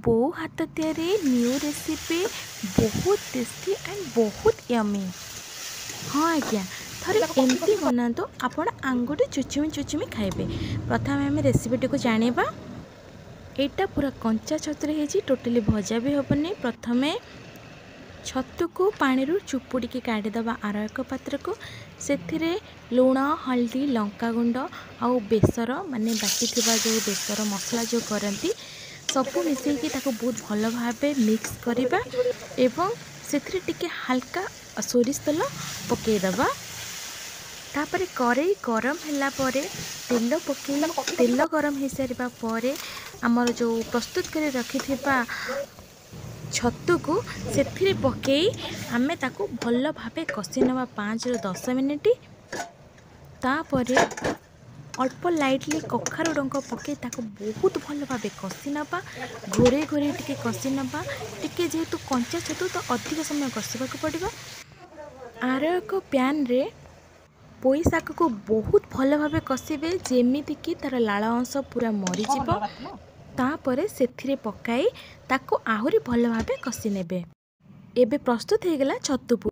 ବୋଉ ହାତ ତିଆରି ନ୍ୟू रेसिपी बहुत टेस्टी एंड बहुत यमी। हाँ आज्ञा थरे एमती बनातु आपण आंगुठी चुचुमी चुचुमी खाइबे। प्रथम आम रेसिपीटी को जानिबा। एटा पूरा कंचा छतुरे हेजी, टोटली भजा भी हेबनी। प्रथमे छतु को पानी रू चुपुड़ी के काढ़ीदबा आर एक पात्र को। सेथिरे लुण हल्दी लंका गुंड आउ बेसर माने बाटी थिबा जो बेसर मसला जो करती सबू मिसेकी ताको बहुत भल भाव मिक्स करवा एवं सेथिरे टिके हल्का सोरिष तेल पकेदबा। तापरे कड़ाई गरम होला परे तेल पकई तेल गरम हो सारा पर आमर जो प्रस्तुत कर रखिथिबा छतु को सेथिरे पकई आमे ताको भल भावे कषि नवा 5 ରୁ 10 मिनिट। तापरे अल्प लाइटली कखारु डंक पकई ताको बहुत भल भावे कषि नवा। घोरे घोरे टिके कषि नवा। टिके जेहेतु कंचा छतु तो अधिक समय कषिबा को पड़िबो। आर एक पैन रे पोई शाक को बहुत भल भावे कषिबे जेमिति कि तार लाल अंश पूरा मरी जिवो। तापरे सेथिरे पकाई ताको आहुरी भल भावे कषि नेबे। एबे प्रस्तुत हो गला छतु।